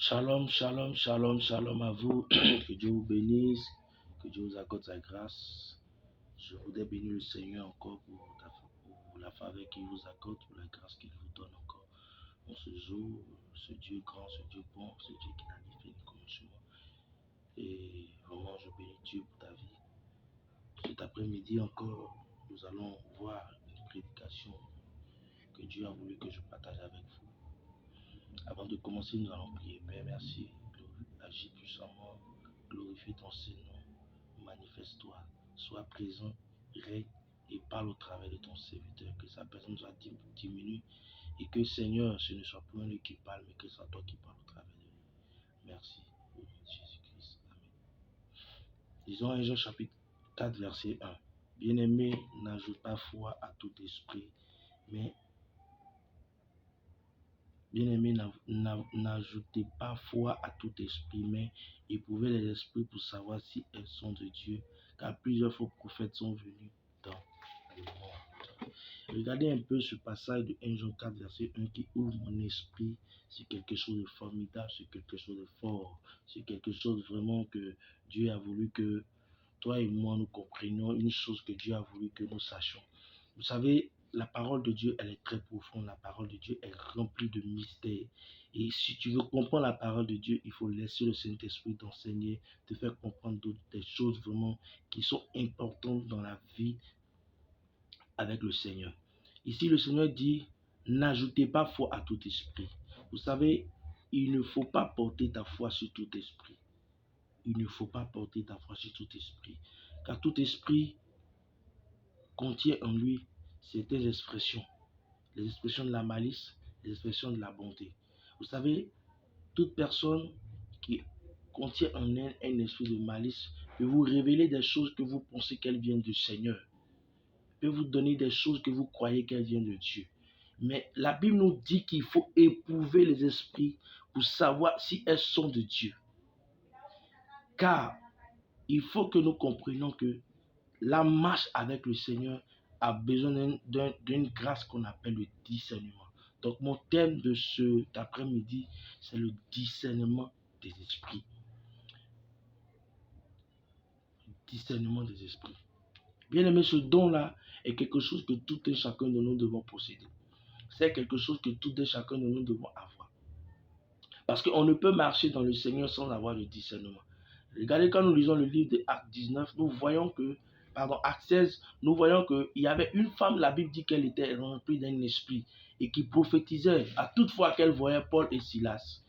Shalom, shalom, shalom, shalom à vous. Que Dieu vous bénisse, que Dieu vous accorde sa grâce. Je voudrais bénir le Seigneur encore pour la faveur qu'il vous accorde, pour la grâce qu'il vous donne encore en ce jour. Ce Dieu grand, ce Dieu bon, ce Dieu qui n'a ni fait ni commencement. Et vraiment, je bénis Dieu pour ta vie. Cet après-midi encore, nous allons voir une prédication que Dieu a voulu que je partage avec vous. Avant de commencer, nous allons prier. Père, merci. Agis puissamment. Glorifie ton Seigneur. Manifeste-toi. Sois présent. Règne et parle au travers de ton serviteur. Que sa personne soit diminue. Et que Seigneur, ce ne soit plus lui qui parle, mais que ce soit toi qui parles au travers de lui. Merci. Au nom de Jésus-Christ. Amen. Lisons 1 Jean chapitre 4, verset 1. Bien-aimé, n'ajoute pas foi à tout esprit, mais Bien-aimés, n'ajoutez pas foi à tout esprit, mais éprouvez les esprits pour savoir si elles sont de Dieu, car plusieurs faux prophètes sont venus dans le monde. Regardez un peu ce passage de 1 Jean 4, verset 1 qui ouvre mon esprit sur quelque chose de formidable, sur quelque chose de fort, sur quelque chose vraiment que Dieu a voulu que toi et moi nous comprenions, une chose que Dieu a voulu que nous sachions. Vous savez, la parole de Dieu, elle est très profonde. La parole de Dieu est remplie de mystères. Et si tu veux comprendre la parole de Dieu, il faut laisser le Saint-Esprit t'enseigner, te faire comprendre des choses vraiment qui sont importantes dans la vie avec le Seigneur. Ici, le Seigneur dit, n'ajoutez pas foi à tout esprit. Vous savez, il ne faut pas porter ta foi sur tout esprit. Il ne faut pas porter ta foi sur tout esprit. Car tout esprit contient en lui certaines expressions. Les expressions de la malice, les expressions de la bonté. Vous savez, toute personne qui contient en elle un esprit de malice peut vous révéler des choses que vous pensez qu'elles viennent du Seigneur. Peut vous donner des choses que vous croyez qu'elles viennent de Dieu. Mais la Bible nous dit qu'il faut éprouver les esprits pour savoir si elles sont de Dieu. Car il faut que nous comprenions que la marche avec le Seigneur a besoin d'une grâce qu'on appelle le discernement. Donc mon thème de cet après-midi, c'est le discernement des esprits. Discernement des esprits. Bien aimé, ce don-là est quelque chose que tout et chacun de nous devons posséder. C'est quelque chose que tout et chacun de nous devons avoir. Parce qu'on ne peut marcher dans le Seigneur sans avoir le discernement. Regardez, quand nous lisons le livre de Actes 19, Actes 16, nous voyons qu'il y avait une femme, la Bible dit qu'elle était remplie d'un esprit et qui prophétisait à toute fois qu'elle voyait Paul et Silas,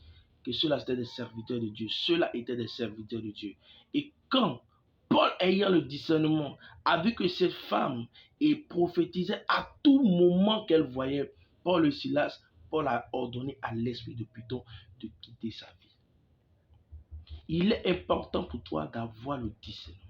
que ceux-là étaient des serviteurs de Dieu. Ceux-là étaient des serviteurs de Dieu. Et quand Paul, ayant le discernement, a vu que cette femme prophétisait à tout moment qu'elle voyait Paul et Silas, Paul a ordonné à l'esprit de Python de quitter sa vie. Il est important pour toi d'avoir le discernement.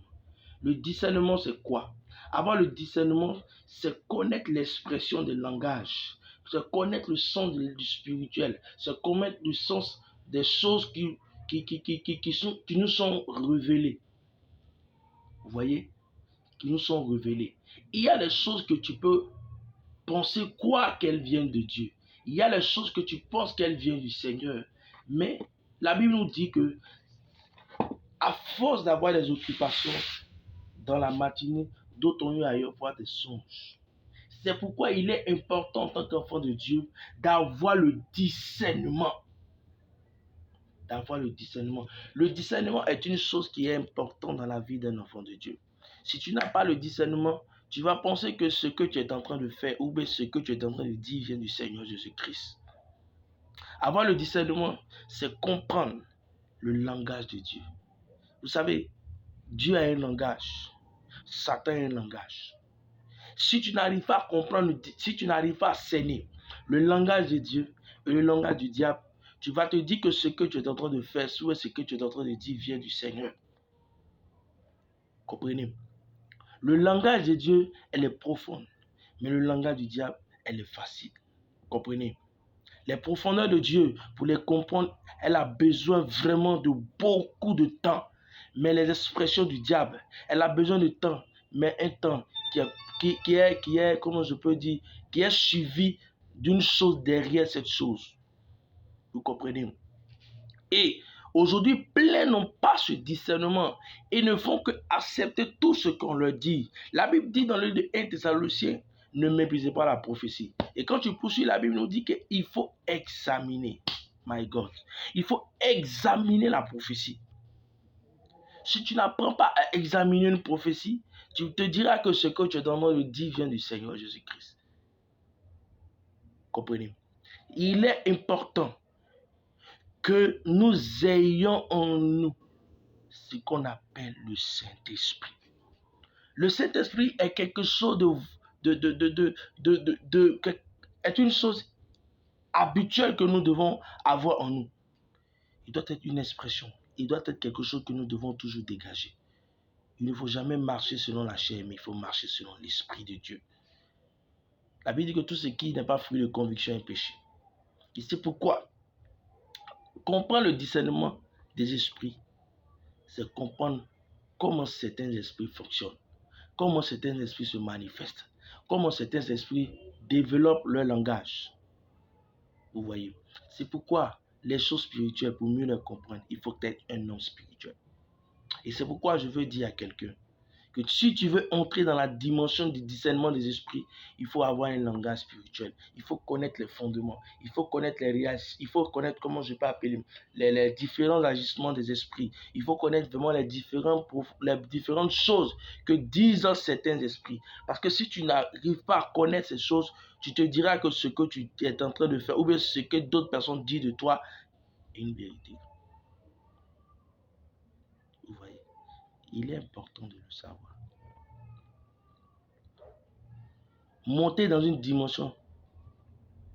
Le discernement, c'est quoi? Avoir le discernement, c'est connaître l'expression des langages, c'est connaître le sens du spirituel, c'est connaître le sens des choses qui nous sont révélées. Vous voyez? Qui nous sont révélées. Il y a des choses que tu peux penser qu'elles viennent de Dieu. Il y a les choses que tu penses qu'elles viennent du Seigneur. Mais la Bible nous dit que à force d'avoir des occupations dans la matinée, d'autres ont eu à avoir des songes. C'est pourquoi il est important en tant qu'enfant de Dieu d'avoir le discernement. Le discernement est une chose qui est importante dans la vie d'un enfant de Dieu. Si tu n'as pas le discernement, tu vas penser que ce que tu es en train de faire ou bien ce que tu es en train de dire vient du Seigneur Jésus-Christ. Avoir le discernement, c'est comprendre le langage de Dieu. Vous savez, Dieu a un langage, Satan a un langage. Si tu n'arrives pas à comprendre, si tu n'arrives pas à cerner le langage de Dieu et le langage du diable, tu vas te dire que ce que tu es en train de faire, soit ce que tu es en train de dire vient du Seigneur. Comprenez? Le langage de Dieu, elle est profonde, mais le langage du diable, elle est facile. Comprenez? Les profondeurs de Dieu, pour les comprendre, elle a besoin vraiment de beaucoup de temps. Mais les expressions du diable, elle a besoin de temps, mais un temps qui est, comment je peux dire, qui est suivi d'une chose derrière cette chose. Vous comprenez? Et aujourd'hui, plein n'ont pas ce discernement et ne font que accepter tout ce qu'on leur dit. La Bible dit dans le livre de 1 Thessaloniciens, ne méprisez pas la prophétie. Et quand tu poursuis, la Bible nous dit qu'il faut examiner. My God. Il faut examiner la prophétie. Si tu n'apprends pas à examiner une prophétie, tu te diras que ce que tu es en train de dire vient du Seigneur Jésus-Christ. Comprenez? Il est important que nous ayons en nous ce qu'on appelle le Saint-Esprit. Le Saint-Esprit est quelque chose est une chose habituelle que nous devons avoir en nous. Il doit être une expression. Il doit être quelque chose que nous devons toujours dégager. Il ne faut jamais marcher selon la chair, mais il faut marcher selon l'Esprit de Dieu. La Bible dit que tout ce qui n'est pas fruit de conviction est péché. Et c'est pourquoi comprendre le discernement des esprits, c'est comprendre comment certains esprits fonctionnent, comment certains esprits se manifestent, comment certains esprits développent leur langage. Vous voyez, c'est pourquoi les choses spirituelles, pour mieux les comprendre, il faut être un homme spirituel. Et c'est pourquoi je veux dire à quelqu'un que si tu veux entrer dans la dimension du discernement des esprits, il faut avoir un langage spirituel. Il faut connaître les fondements. Il faut connaître les réactions. Il faut connaître, comment je peux appeler, les différents agissements des esprits. Il faut connaître vraiment les différentes choses que disent certains esprits. Parce que si tu n'arrives pas à connaître ces choses, tu te diras que ce que tu es en train de faire, ou bien ce que d'autres personnes disent de toi, est une vérité. Vous voyez, il est important de le savoir. Monter dans une dimension,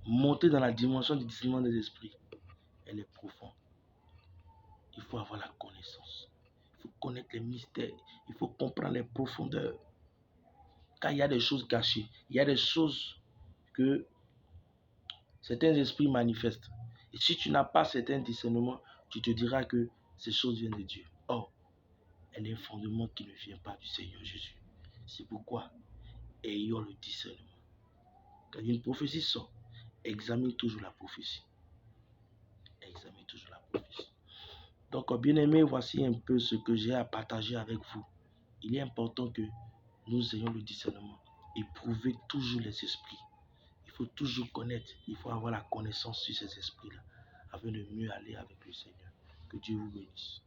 monter dans la dimension du discernement des esprits, elle est profonde. Il faut avoir la connaissance. Il faut connaître les mystères. Il faut comprendre les profondeurs. Car il y a des choses cachées. Il y a des choses que certains esprits manifestent. Et si tu n'as pas certain discernement, tu te diras que ces choses viennent de Dieu. Or, elle est un fondement qui ne vient pas du Seigneur Jésus. C'est pourquoi, ayons le discernement. Quand une prophétie sort, examine toujours la prophétie. Examine toujours la prophétie. Donc, bien aimé, voici un peu ce que j'ai à partager avec vous. Il est important que nous ayons le discernement. Éprouver toujours les esprits. Il faut toujours connaître, il faut avoir la connaissance sur ces esprits-là, afin de mieux aller avec le Seigneur. Que Dieu vous bénisse.